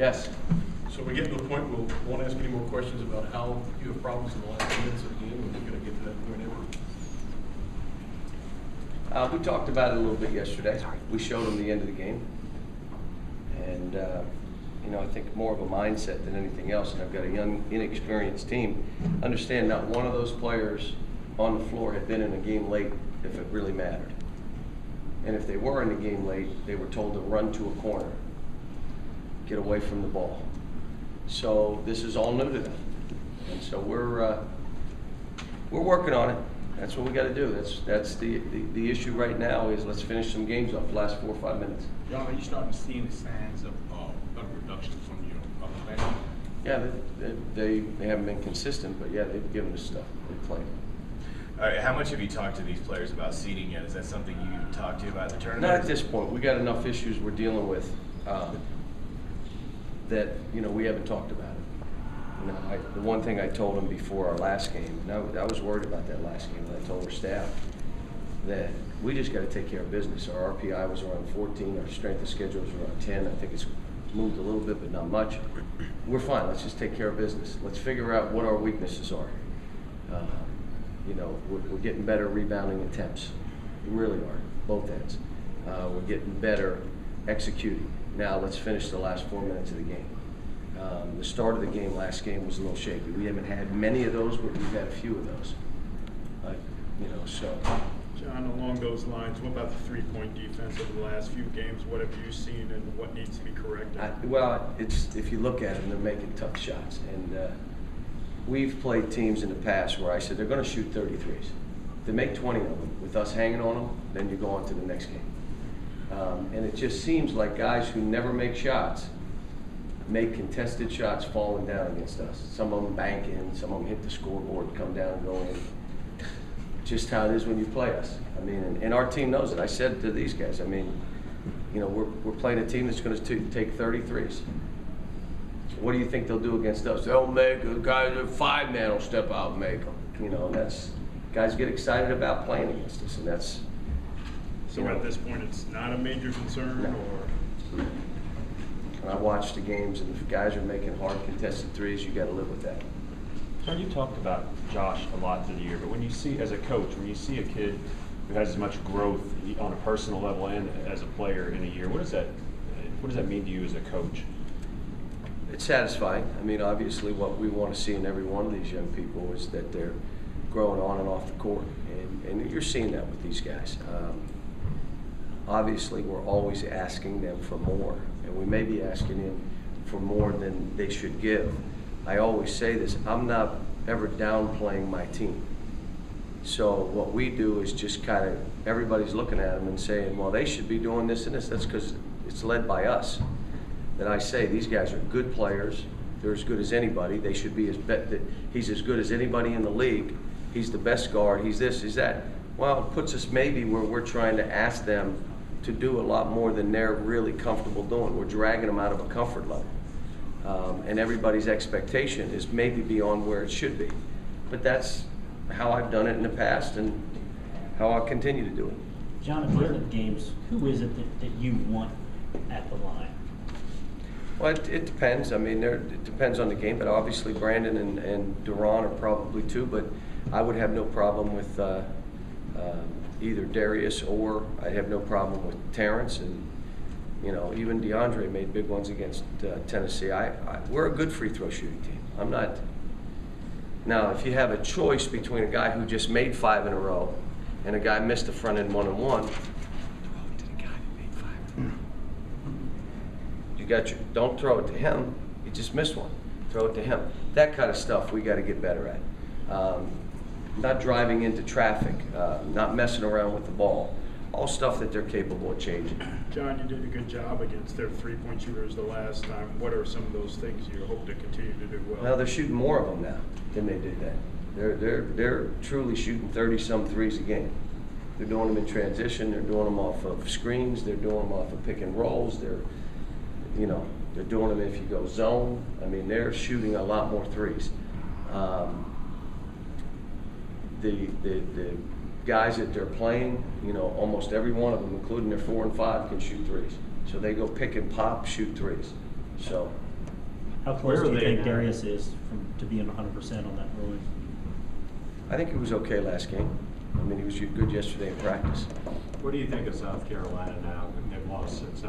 Yes. So we get to the point we'll won't ask any more questions about how you have problems in the last 10 minutes of the game, and we're going to get to that point ever. We talked about it a little bit yesterday. We showed them the end of the game. And, you know, I think more of a mindset than anything else. And I've got a young, inexperienced team. Understand not one of those players on the floor had been in a game late if it really mattered. And if they were in the game late, they were told to run to a corner, get away from the ball. So this is all new to them. And so we're working on it. That's what we got to do. That's the issue right now is let's finish some games off the last 4 or 5 minutes. John, are you starting to see any signs of reduction from your players? Yeah, they haven't been consistent, but yeah, they've given us stuff. They're playing. All right, how much have you talked to these players about seeding yet? Is that something you talked to about the tournament? Not at this point. We got enough issues we're dealing with that we haven't talked about it. The one thing I told them before our last game, and I was worried about that last game, and I told our staff that we just got to take care of business. Our RPI was around 14, our strength of schedule was around 10. I think it's moved a little bit, but not much. We're fine. Let's just take care of business. Let's figure out what our weaknesses are. We're getting better rebounding attempts. We really are, both ends. We're getting better executing. Now let's finish the last 4 minutes of the game. The start of the game, last game, was a little shaky. We haven't had many of those, but we've had a few of those. So. John, along those lines, what about the three-point defense over the last few games? What have you seen and what needs to be corrected? If you look at them, they're making tough shots. And we've played teams in the past where I said they're going to shoot 33s. If they make 20 of them, with us hanging on them, then you go on to the next game. And it just seems like guys who never make shots make contested shots falling down against us. Some of them bank in, some of them hit the scoreboard and come down and go in. Just how it is when you play us. I mean, and our team knows it. I said to these guys, we're playing a team that's going to take 33s. What do you think they'll do against us? They'll make a guy, 5-man will step out and make them. That's guys get excited about playing against us, and that's. So at this point, it's not a major concern, No. or? And I watch the games, and if guys are making hard contested threes, you got to live with that. John, you talked about Josh a lot through the year, but when you see, as a coach, when you see a kid who has as much growth on a personal level and as a player in a year, what does that mean to you as a coach? It's satisfying. I mean, obviously, what we want to see in every one of these young people is that they're growing on and off the court, and you're seeing that with these guys. Obviously, we're always asking them for more, and we may be asking them for more than they should give. I always say this, I'm not ever downplaying my team. So what we do is just kind of, everybody's looking at them and saying, well, they should be doing this and this. That's because it's led by us. That I say, these guys are good players. They're as good as anybody. They should be he's as good as anybody in the league. He's the best guard. He's this, he's that. Well, it puts us maybe where we're trying to ask them to do a lot more than they're really comfortable doing. We're dragging them out of a comfort level. And everybody's expectation is maybe beyond where it should be. But that's how I've done it in the past and how I'll continue to do it. John, at the end of games, who is it that you want at the line? Well, it depends. I mean, it depends on the game, but obviously Brandon and Duran are probably two, but I would have no problem with either Darius, or I'd have no problem with Terrence, and even DeAndre made big ones against Tennessee. We're a good free throw shooting team. I'm not. Now, if you have a choice between a guy who just made 5 in a row and a guy missed the front end 1-on-1, throw it to the guy that made 5. Don't throw it to him. You just missed one. Throw it to him. That kind of stuff we got to get better at. Not driving into traffic, not messing around with the ball. All stuff that they're capable of changing. John, you did a good job against their three-point shooters the last time. What are some of those things you hope to continue to do well? Now they're shooting more of them now than they did then. They're truly shooting 30-some threes a game. They're doing them in transition. They're doing them off of screens. They're doing them off of pick and rolls. They're doing them if you go zone. I mean, they're shooting a lot more threes. The guys that they're playing, almost every one of them, including their 4 and 5, can shoot threes. So they go pick and pop, shoot threes. So How close Where do are you they think now? Darius is to being 100% on that ruling? I think he was okay last game. I mean, he was good yesterday in practice. What do you think of South Carolina now? They've lost since